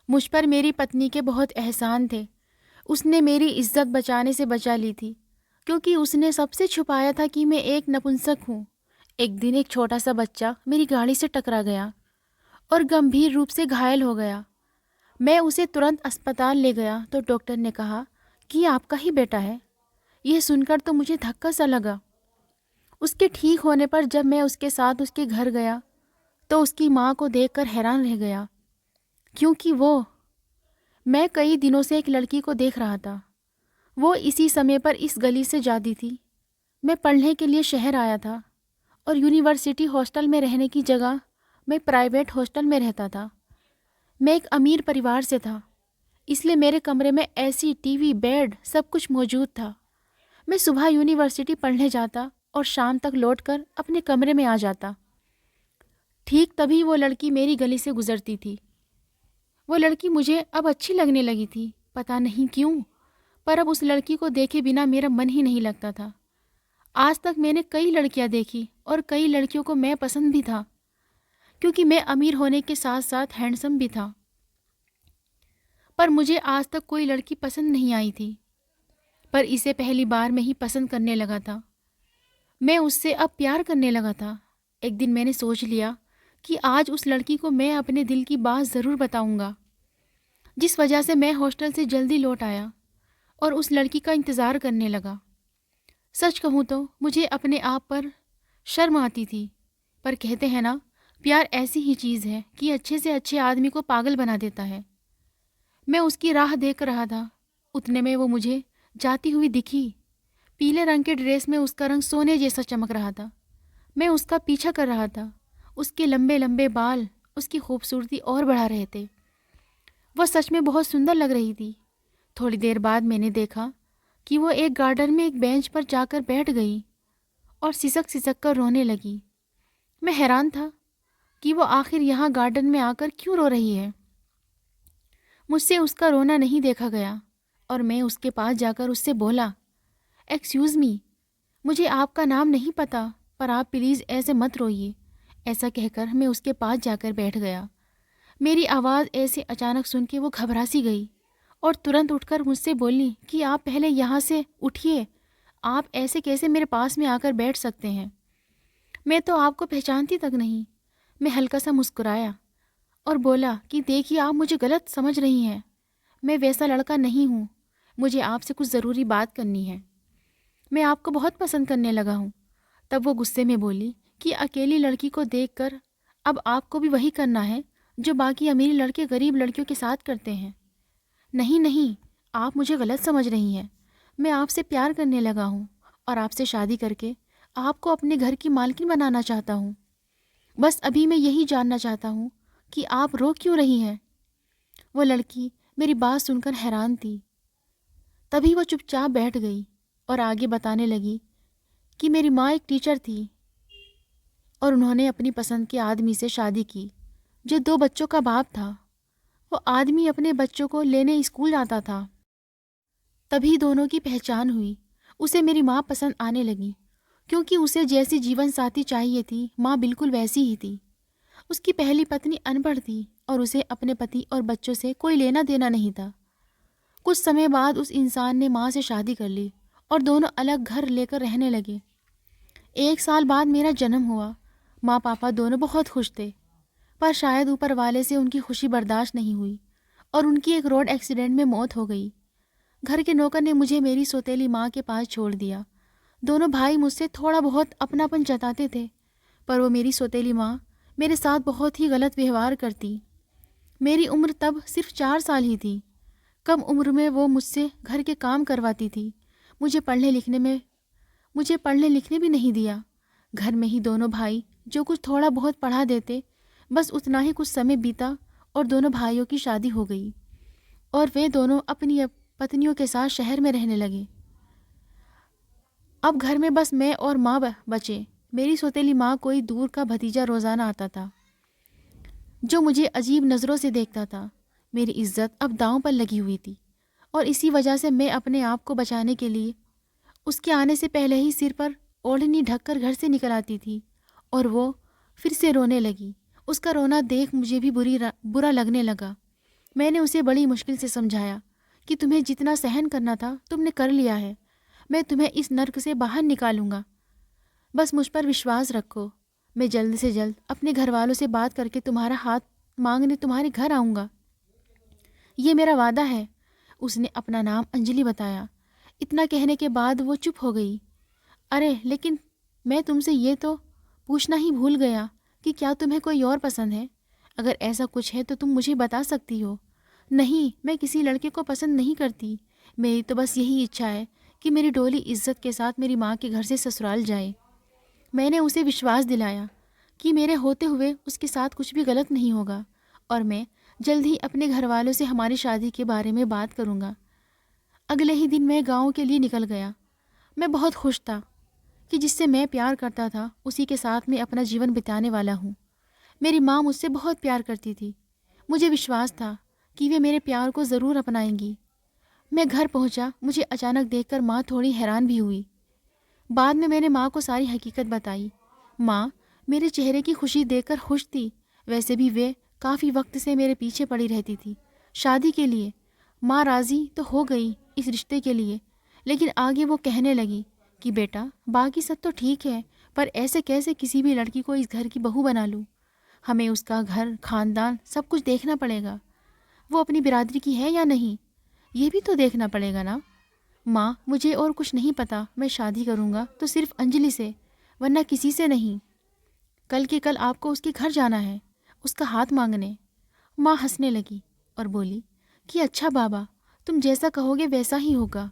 मुझ पर मेरी पत्नी के बहुत एहसान थे। उसने मेरी इज्जत बचाने से बचा ली थी, क्योंकि उसने सबसे छुपाया था कि मैं एक नपुंसक हूँ। एक दिन एक छोटा सा बच्चा मेरी गाड़ी से टकरा गया और गंभीर रूप से घायल हो गया। मैं उसे तुरंत अस्पताल ले गया तो डॉक्टर ने कहा कि आपका ही बेटा है। यह सुनकर तो मुझे धक्का सा लगा। उसके ठीक होने पर जब मैं उसके साथ उसके घर गया तो उसकी माँ को देखकर हैरान रह गया, क्योंकि मैं कई दिनों से एक लड़की को देख रहा था। वो इसी समय पर इस गली से जाती थी। मैं पढ़ने के लिए शहर आया था और यूनिवर्सिटी हॉस्टल में रहने की जगह मैं प्राइवेट हॉस्टल में रहता था। मैं एक अमीर परिवार से था, इसलिए मेरे कमरे में एसी, टीवी, बेड सब कुछ मौजूद था। मैं सुबह यूनिवर्सिटी पढ़ने जाता और शाम तक लौटकर अपने कमरे में आ जाता। ठीक तभी वो लड़की मेरी गली से गुजरती थी। वो लड़की मुझे अब अच्छी लगने लगी थी, पता नहीं क्यों, पर अब उस लड़की को देखे बिना मेरा मन ही नहीं लगता था। आज तक मैंने कई लड़कियां देखी और कई लड़कियों को मैं पसंद भी था, क्योंकि मैं अमीर होने के साथ साथ हैंडसम भी था। पर मुझे आज तक कोई लड़की पसंद नहीं आई थी, पर इसे पहली बार में ही पसंद करने लगा था। मैं उससे अब प्यार करने लगा था। एक दिन मैंने सोच लिया कि आज उस लड़की को मैं अपने दिल की बात ज़रूर बताऊंगा, जिस वजह से मैं हॉस्टल से जल्दी लौट आया और उस लड़की का इंतज़ार करने लगा। सच कहूँ तो मुझे अपने आप पर शर्म आती थी, पर कहते हैं ना, प्यार ऐसी ही चीज़ है कि अच्छे से अच्छे आदमी को पागल बना देता है। मैं उसकी राह देख रहा था। उतने में वो मुझे जाती हुई दिखी। पीले रंग के ड्रेस में उसका रंग सोने जैसा चमक रहा था। मैं उसका पीछा कर रहा था। उसके लंबे लंबे बाल उसकी खूबसूरती और बढ़ा रहे थे। वह सच में बहुत सुंदर लग रही थी। थोड़ी देर बाद मैंने देखा कि वो एक गार्डन में एक बेंच पर जाकर बैठ गई और सिसक सिसक कर रोने लगी। मैं हैरान था कि वो आखिर यहाँ गार्डन में आकर क्यों रो रही है। मुझसे उसका रोना नहीं देखा गया और मैं उसके पास जाकर उससे बोला, एक्सक्यूज़ मी, मुझे आपका नाम नहीं पता, पर आप प्लीज़ ऐसे मत रोइए। ऐसा कहकर मैं उसके पास जाकर बैठ गया। मेरी आवाज़ ऐसे अचानक सुन के वो घबरा सी गई और तुरंत उठकर मुझसे बोली कि आप पहले यहाँ से उठिए। आप ऐसे कैसे मेरे पास में आकर बैठ सकते हैं? मैं तो आपको पहचानती तक नहीं। मैं हल्का सा मुस्कुराया और बोला कि देखिए, आप मुझे गलत समझ रही हैं। मैं वैसा लड़का नहीं हूँ। मुझे आपसे कुछ ज़रूरी बात करनी है। मैं आपको बहुत पसंद करने लगा हूँ। तब वो गुस्से में बोली कि अकेली लड़की को देखकर अब आपको भी वही करना है जो बाकी अमीर लड़के गरीब लड़कियों के साथ करते हैं। नहीं नहीं, आप मुझे गलत समझ रही हैं। मैं आपसे प्यार करने लगा हूँ और आपसे शादी करके आपको अपने घर की मालकिन बनाना चाहता हूँ। बस अभी मैं यही जानना चाहता हूँ कि आप रो क्यों रही हैं। वो लड़की मेरी बात सुनकर हैरान थी। तभी वो चुपचाप बैठ गई और आगे बताने लगी कि मेरी माँ एक टीचर थी और उन्होंने अपनी पसंद के आदमी से शादी की, जो 2 बच्चों का बाप था। वो आदमी अपने बच्चों को लेने स्कूल जाता था। तभी दोनों की पहचान हुई। उसे मेरी माँ पसंद आने लगी, क्योंकि उसे जैसी जीवन साथी चाहिए थी, माँ बिल्कुल वैसी ही थी। उसकी पहली पत्नी अनपढ़ थी और उसे अपने पति और बच्चों से कोई लेना देना नहीं था। कुछ समय बाद उस इंसान ने माँ से शादी कर ली और दोनों अलग घर लेकर रहने लगे। 1 साल बाद मेरा जन्म हुआ। माँ पापा दोनों बहुत खुश थे, पर शायद ऊपर वाले से उनकी खुशी बर्दाश्त नहीं हुई और उनकी एक रोड एक्सीडेंट में मौत हो गई। घर के नौकर ने मुझे मेरी सौतेली माँ के पास छोड़ दिया। दोनों भाई मुझसे थोड़ा बहुत अपनापन जताते थे, पर वो मेरी सौतेली माँ मेरे साथ बहुत ही गलत व्यवहार करती। मेरी उम्र तब सिर्फ 4 साल ही थी। कम उम्र में वो मुझसे घर के काम करवाती थी। मुझे पढ़ने लिखने में मुझे पढ़ने लिखने भी नहीं दिया। घर में ही दोनों भाई जो कुछ थोड़ा बहुत पढ़ा देते, बस उतना ही कुछ समय बीता और दोनों भाइयों की शादी हो गई और वे दोनों अपनी पत्नियों के साथ शहर में रहने लगे। अब घर में बस मैं और माँ बचे। मेरी सौतेली माँ कोई दूर का भतीजा रोज़ाना आता था, जो मुझे अजीब नज़रों से देखता था। मेरी इज्जत अब दांव पर लगी हुई थी और इसी वजह से मैं अपने आप को बचाने के लिए उसके आने से पहले ही सिर पर ओढ़नी ढककर घर से निकल आती थी और वो फिर से रोने लगी। उसका रोना देख मुझे भी बुरा लगने लगा। मैंने उसे बड़ी मुश्किल से समझाया कि तुम्हें जितना सहन करना था तुमने कर लिया है। मैं तुम्हें इस नर्क से बाहर निकालूंगा। बस मुझ पर विश्वास रखो। मैं जल्द से जल्द अपने घर वालों से बात करके तुम्हारा हाथ मांगने तुम्हारे घर आऊँगा। ये मेरा वादा है। उसने अपना नाम अंजलि बताया। इतना कहने के बाद वो चुप हो गई। अरे लेकिन मैं तुमसे ये तो पूछना ही भूल गया कि क्या तुम्हें कोई और पसंद है? अगर ऐसा कुछ है तो तुम मुझे बता सकती हो। नहीं, मैं किसी लड़के को पसंद नहीं करती। मेरी तो बस यही इच्छा है कि मेरी डोली इज्जत के साथ मेरी माँ के घर से ससुराल जाए। मैंने उसे विश्वास दिलाया कि मेरे होते हुए उसके साथ कुछ भी गलत नहीं होगा और मैं जल्द ही अपने घर वालों से हमारी शादी के बारे में बात करूँगा। अगले ही दिन मैं गाँव के लिए निकल गया। मैं बहुत खुश था कि जिससे मैं प्यार करता था उसी के साथ मैं अपना जीवन बिताने वाला हूँ। मेरी माँ मुझसे बहुत प्यार करती थी। मुझे विश्वास था कि वे मेरे प्यार को ज़रूर अपनाएंगी। मैं घर पहुँचा। मुझे अचानक देखकर माँ थोड़ी हैरान भी हुई। बाद में मैंने माँ को सारी हकीकत बताई। माँ मेरे चेहरे की खुशी देखकर खुश थी। वैसे भी वे काफ़ी वक्त से मेरे पीछे पड़ी रहती थी शादी के लिए। माँ राज़ी तो हो गई इस रिश्ते के लिए, लेकिन आगे वो कहने लगी कि बेटा बाकी सब तो ठीक है, पर ऐसे कैसे किसी भी लड़की को इस घर की बहू बना लूँ? हमें उसका घर, खानदान सब कुछ देखना पड़ेगा। वो अपनी बिरादरी की है या नहीं, ये भी तो देखना पड़ेगा ना। माँ मुझे और कुछ नहीं पता। मैं शादी करूँगा तो सिर्फ अंजलि से, वरना किसी से नहीं। कल के कल आपको उसके घर जाना है, उसका हाथ मांगने। माँ हंसने लगी और बोली कि अच्छा बाबा, तुम जैसा कहोगे वैसा ही होगा।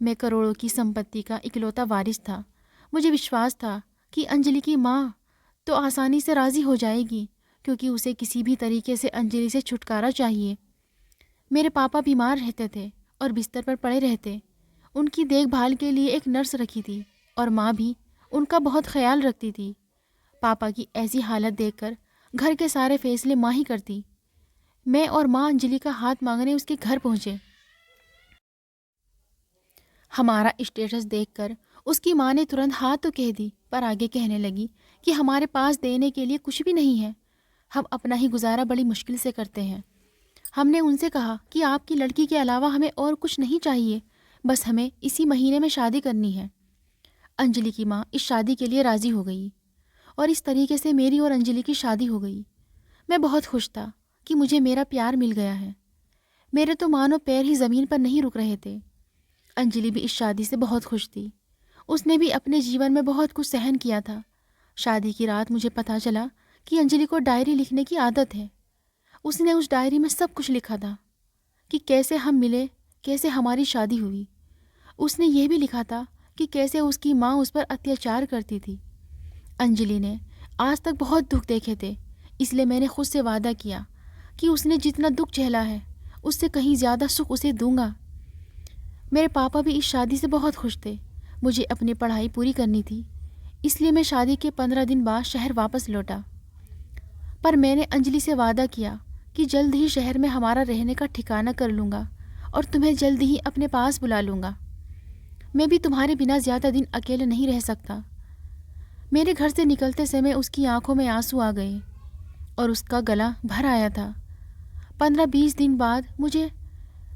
मैं करोड़ों की संपत्ति का इकलौता वारिस था। मुझे विश्वास था कि अंजलि की माँ तो आसानी से राज़ी हो जाएगी, क्योंकि उसे किसी भी तरीके से अंजलि से छुटकारा चाहिए। मेरे पापा बीमार रहते थे और बिस्तर पर पड़े रहते। उनकी देखभाल के लिए एक नर्स रखी थी और माँ भी उनका बहुत ख्याल रखती थी। पापा की ऐसी हालत देखकर घर के सारे फैसले माँ ही करती। मैं और माँ अंजलि का हाथ मांगने उसके घर पहुँचे। हमारा स्टेटस देखकर उसकी माँ ने तुरंत हाँ तो कह दी, पर आगे कहने लगी कि हमारे पास देने के लिए कुछ भी नहीं है। हम अपना ही गुजारा बड़ी मुश्किल से करते हैं। हमने उनसे कहा कि आपकी लड़की के अलावा हमें और कुछ नहीं चाहिए, बस हमें इसी महीने में शादी करनी है। अंजलि की माँ इस शादी के लिए राज़ी हो गई और इस तरीके से मेरी और अंजलि की शादी हो गई। मैं बहुत खुश था कि मुझे मेरा प्यार मिल गया है। मेरे तो मानो पैर ही ज़मीन पर नहीं रुक रहे थे। अंजलि भी इस शादी से बहुत खुश थी। उसने भी अपने जीवन में बहुत कुछ सहन किया था। शादी की रात मुझे पता चला कि अंजलि को डायरी लिखने की आदत है। उसने उस डायरी में सब कुछ लिखा था कि कैसे हम मिले, कैसे हमारी शादी हुई। उसने यह भी लिखा था कि कैसे उसकी माँ उस पर अत्याचार करती थी। अंजलि ने आज तक बहुत दुख देखे थे, इसलिए मैंने खुद से वादा किया कि उसने जितना दुख झेला है उससे कहीं ज़्यादा सुख उसे दूंगा। मेरे पापा भी इस शादी से बहुत खुश थे। मुझे अपनी पढ़ाई पूरी करनी थी, इसलिए मैं शादी के 15 दिन बाद शहर वापस लौटा। पर मैंने अंजलि से वादा किया कि जल्द ही शहर में हमारा रहने का ठिकाना कर लूँगा और तुम्हें जल्द ही अपने पास बुला लूँगा। मैं भी तुम्हारे बिना ज़्यादा दिन अकेले नहीं रह सकता। मेरे घर से निकलते समय उसकी आंखों में आंसू आ गए और उसका गला भर आया था। 15-20 दिन बाद मुझे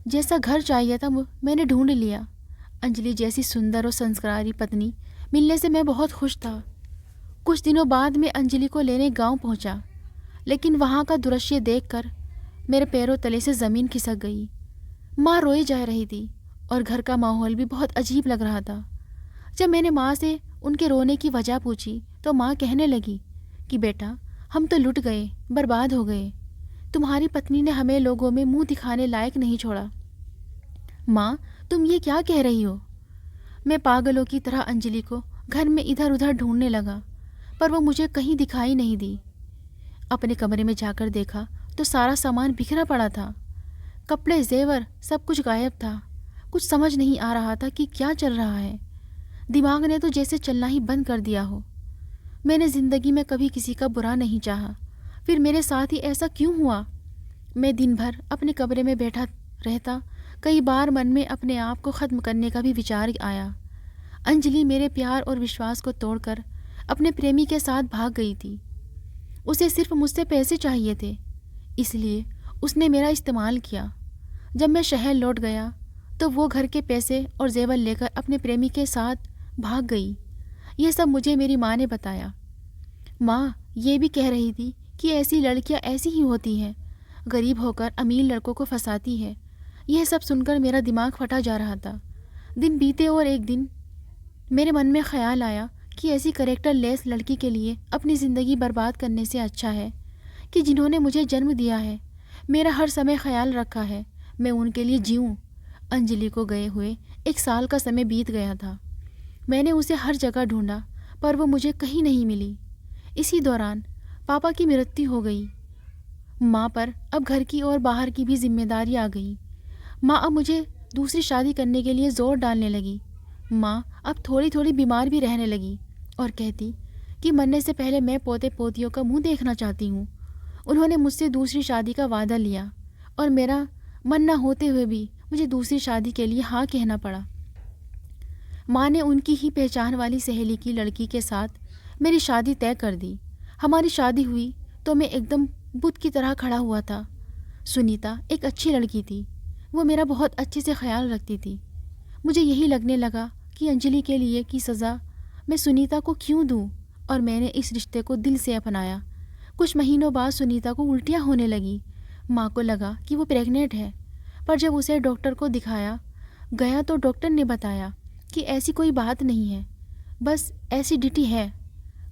जैसा घर चाहिए था मैंने ढूंढ लिया। अंजलि जैसी सुंदर और संस्कारी पत्नी मिलने से मैं बहुत खुश था। कुछ दिनों बाद मैं अंजलि को लेने गांव पहुंचा, लेकिन वहां का दृश्य देखकर मेरे पैरों तले से ज़मीन खिसक गई। माँ रोई जा रही थी और घर का माहौल भी बहुत अजीब लग रहा था। जब मैंने माँ से उनके रोने की वजह पूछी तो माँ कहने लगी कि बेटा, हम तो लुट गए, बर्बाद हो गए। तुम्हारी पत्नी ने हमें लोगों में मुंह दिखाने लायक नहीं छोड़ा। माँ, तुम ये क्या कह रही हो? मैं पागलों की तरह अंजलि को घर में इधर उधर ढूंढने लगा, पर वो मुझे कहीं दिखाई नहीं दी। अपने कमरे में जाकर देखा तो सारा सामान बिखरा पड़ा था। कपड़े, जेवर सब कुछ गायब था। कुछ समझ नहीं आ रहा था कि क्या चल रहा है। दिमाग ने तो जैसे चलना ही बंद कर दिया हो। मैंने ज़िंदगी में कभी किसी का बुरा नहीं चाहा, फिर मेरे साथ ही ऐसा क्यों हुआ? मैं दिन भर अपने कमरे में बैठा रहता। कई बार मन में अपने आप को ख़त्म करने का भी विचार आया। अंजलि मेरे प्यार और विश्वास को तोड़कर अपने प्रेमी के साथ भाग गई थी। उसे सिर्फ मुझसे पैसे चाहिए थे, इसलिए उसने मेरा इस्तेमाल किया। जब मैं शहर लौट गया तो वो घर के पैसे और जेवर लेकर अपने प्रेमी के साथ भाग गई। यह सब मुझे मेरी माँ ने बताया। माँ ये भी कह रही थी कि ऐसी लड़कियाँ ऐसी ही होती हैं, गरीब होकर अमीर लड़कों को फंसाती है। यह सब सुनकर मेरा दिमाग फटा जा रहा था। दिन बीते और एक दिन मेरे मन में ख्याल आया कि ऐसी करेक्टर लेस लड़की के लिए अपनी ज़िंदगी बर्बाद करने से अच्छा है कि जिन्होंने मुझे जन्म दिया है, मेरा हर समय ख्याल रखा है, मैं उनके लिए जीऊँ। अंजलि को गए हुए 1 साल का समय बीत गया था। मैंने उसे हर जगह ढूंढा पर वो मुझे कहीं नहीं मिली। इसी दौरान पापा की मृत्यु हो गई। माँ पर अब घर की और बाहर की भी जिम्मेदारी आ गई। माँ अब मुझे दूसरी शादी करने के लिए ज़ोर डालने लगी। माँ अब थोड़ी थोड़ी बीमार भी रहने लगी और कहती कि मरने से पहले मैं पोते पोतियों का मुंह देखना चाहती हूँ। उन्होंने मुझसे दूसरी शादी का वादा लिया और मेरा मन न होते हुए भी मुझे दूसरी शादी के लिए हाँ कहना पड़ा। माँ ने उनकी ही पहचान वाली सहेली की लड़की के साथ मेरी शादी तय कर दी। हमारी शादी हुई तो मैं एकदम बुत की तरह खड़ा हुआ था। सुनीता एक अच्छी लड़की थी, वो मेरा बहुत अच्छे से ख्याल रखती थी। मुझे यही लगने लगा कि अंजलि के लिए की सज़ा मैं सुनीता को क्यों दूं, और मैंने इस रिश्ते को दिल से अपनाया। कुछ महीनों बाद सुनीता को उल्टियाँ होने लगी। माँ को लगा कि वो प्रेग्नेंट है, पर जब उसे डॉक्टर को दिखाया गया तो डॉक्टर ने बताया कि ऐसी कोई बात नहीं है, बस एसिडिटी है।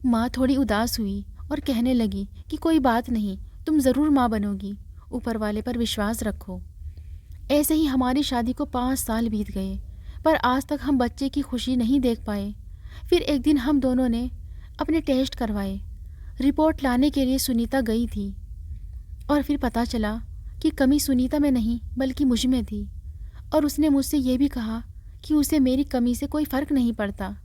माँ थोड़ी उदास हुई और कहने लगी कि कोई बात नहीं, तुम ज़रूर माँ बनोगी, ऊपर वाले पर विश्वास रखो। ऐसे ही हमारी शादी को 5 साल बीत गए, पर आज तक हम बच्चे की खुशी नहीं देख पाए। फिर एक दिन हम दोनों ने अपने टेस्ट करवाए। रिपोर्ट लाने के लिए सुनीता गई थी और फिर पता चला कि कमी सुनीता में नहीं बल्कि मुझ में थी। और उसने मुझसे ये भी कहा कि उसे मेरी कमी से कोई फ़र्क नहीं पड़ता।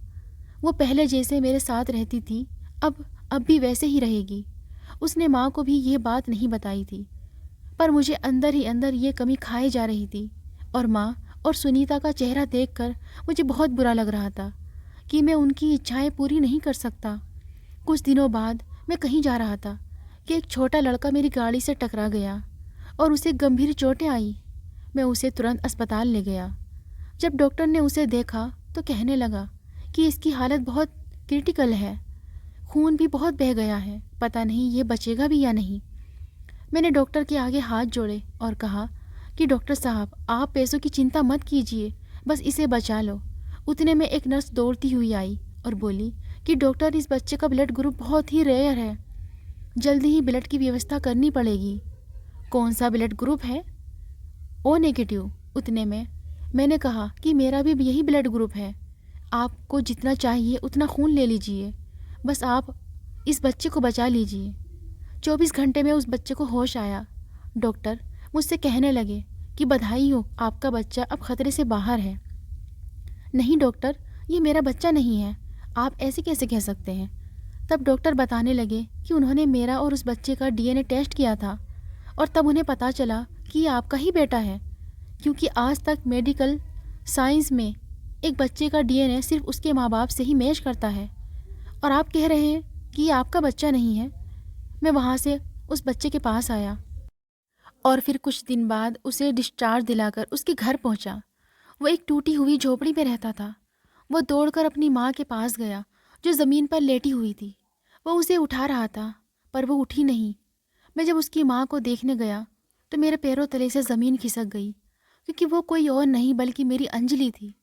वो पहले जैसे मेरे साथ रहती थी अब भी वैसे ही रहेगी। उसने माँ को भी ये बात नहीं बताई थी, पर मुझे अंदर ही अंदर ये कमी खाए जा रही थी। और माँ और सुनीता का चेहरा देखकर मुझे बहुत बुरा लग रहा था कि मैं उनकी इच्छाएं पूरी नहीं कर सकता। कुछ दिनों बाद मैं कहीं जा रहा था कि एक छोटा लड़का मेरी गाड़ी से टकरा गया और उसे गंभीर चोटें आई। मैं उसे तुरंत अस्पताल ले गया। जब डॉक्टर ने उसे देखा तो कहने लगा कि इसकी हालत बहुत क्रिटिकल है, खून भी बहुत बह गया है, पता नहीं ये बचेगा भी या नहीं। मैंने डॉक्टर के आगे हाथ जोड़े और कहा कि डॉक्टर साहब, आप पैसों की चिंता मत कीजिए, बस इसे बचा लो। उतने में एक नर्स दौड़ती हुई आई और बोली कि डॉक्टर, इस बच्चे का ब्लड ग्रुप बहुत ही रेयर है, जल्दी ही ब्लड की व्यवस्था करनी पड़ेगी। कौन सा ब्लड ग्रुप है? O negative. उतने में मैंने कहा कि मेरा भी यही ब्लड ग्रुप है, आपको जितना चाहिए उतना खून ले लीजिए, बस आप इस बच्चे को बचा लीजिए। 24 घंटे में उस बच्चे को होश आया। डॉक्टर मुझसे कहने लगे कि बधाई हो, आपका बच्चा अब खतरे से बाहर है। नहीं डॉक्टर, ये मेरा बच्चा नहीं है, आप ऐसे कैसे कह सकते हैं? तब डॉक्टर बताने लगे कि उन्होंने मेरा और उस बच्चे का डीएनए टेस्ट किया था और तब उन्हें पता चला कि ये आपका ही बेटा है, क्योंकि आज तक मेडिकल साइंस में एक बच्चे का डीएनए सिर्फ उसके माँ बाप से ही मैच करता है, और आप कह रहे हैं कि ये आपका बच्चा नहीं है। मैं वहाँ से उस बच्चे के पास आया और फिर कुछ दिन बाद उसे डिस्चार्ज दिलाकर उसके घर पहुँचा। वो एक टूटी हुई झोपड़ी में रहता था। वो दौड़कर अपनी माँ के पास गया जो ज़मीन पर लेटी हुई थी। वो उसे उठा रहा था पर वो उठी नहीं। मैं जब उसकी माँ को देखने गया तो मेरे पैरों तले से ज़मीन खिसक गई, क्योंकि वो कोई और नहीं बल्कि मेरी अंजलि थी,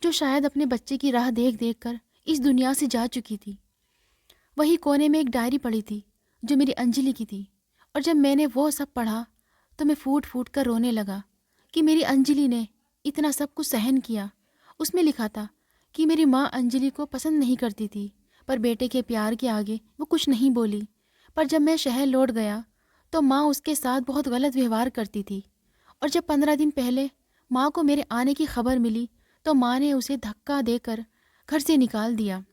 जो शायद अपने बच्चे की राह देख देख कर इस दुनिया से जा चुकी थी। वही कोने में एक डायरी पड़ी थी जो मेरी अंजलि की थी, और जब मैंने वो सब पढ़ा तो मैं फूट फूट कर रोने लगा कि मेरी अंजलि ने इतना सब कुछ सहन किया। उसमें लिखा था कि मेरी माँ अंजलि को पसंद नहीं करती थी, पर बेटे के प्यार के आगे वो कुछ नहीं बोली। पर जब मैं शहर लौट गया तो माँ उसके साथ बहुत गलत व्यवहार करती थी, और जब 15 दिन पहले माँ को मेरे आने की खबर मिली तो माँ ने उसे धक्का देकर घर से निकाल दिया।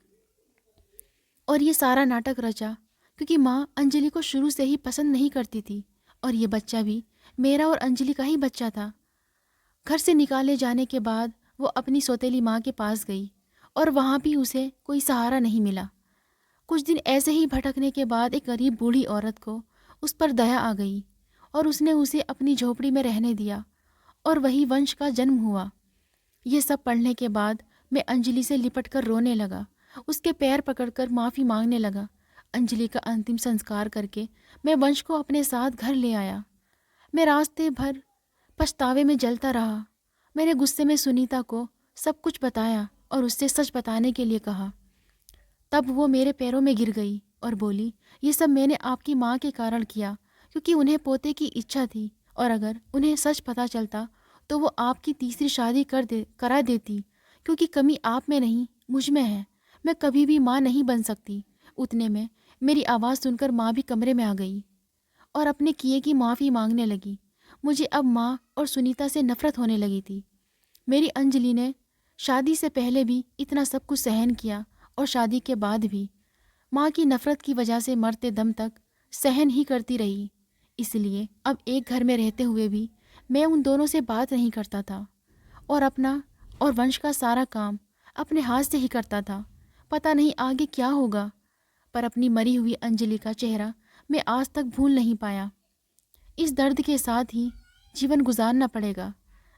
और ये सारा नाटक रचा क्योंकि माँ अंजलि को शुरू से ही पसंद नहीं करती थी, और ये बच्चा भी मेरा और अंजलि का ही बच्चा था। घर से निकाले जाने के बाद वो अपनी सौतेली माँ के पास गई और वहाँ भी उसे कोई सहारा नहीं मिला। कुछ दिन ऐसे ही भटकने के बाद एक गरीब बूढ़ी औरत को उस पर दया आ गई और उसने उसे अपनी झोपड़ी में रहने दिया और वही वंश का जन्म हुआ। ये सब पढ़ने के बाद मैं अंजलि से लिपट कर रोने लगा, उसके पैर पकड़कर माफ़ी मांगने लगा। अंजलि का अंतिम संस्कार करके मैं वंश को अपने साथ घर ले आया। मैं रास्ते भर पछतावे में जलता रहा। मैंने गुस्से में सुनीता को सब कुछ बताया और उससे सच बताने के लिए कहा। तब वो मेरे पैरों में गिर गई और बोली, ये सब मैंने आपकी माँ के कारण किया, क्योंकि उन्हें पोते की इच्छा थी और अगर उन्हें सच पता चलता तो वो आपकी तीसरी शादी करा देती, क्योंकि कमी आप में नहीं मुझ में है। मैं कभी भी माँ नहीं बन सकती। उतने में मेरी आवाज़ सुनकर माँ भी कमरे में आ गई और अपने किए की माफ़ी मांगने लगी। मुझे अब माँ और सुनीता से नफरत होने लगी थी। मेरी अंजलि ने शादी से पहले भी इतना सब कुछ सहन किया और शादी के बाद भी माँ की नफ़रत की वजह से मरते दम तक सहन ही करती रही। इसलिए अब एक घर में रहते हुए भी मैं उन दोनों से बात नहीं करता था और अपना और वंश का सारा काम अपने हाथ से ही करता था। पता नहीं आगे क्या होगा, पर अपनी मरी हुई अंजलि का चेहरा मैं आज तक भूल नहीं पाया। इस दर्द के साथ ही जीवन गुजारना पड़ेगा।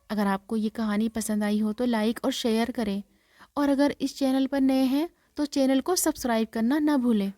अगर आपको ये कहानी पसंद आई हो तो लाइक और शेयर करें और अगर इस चैनल पर नए हैं तो चैनल को सब्सक्राइब करना ना भूलें।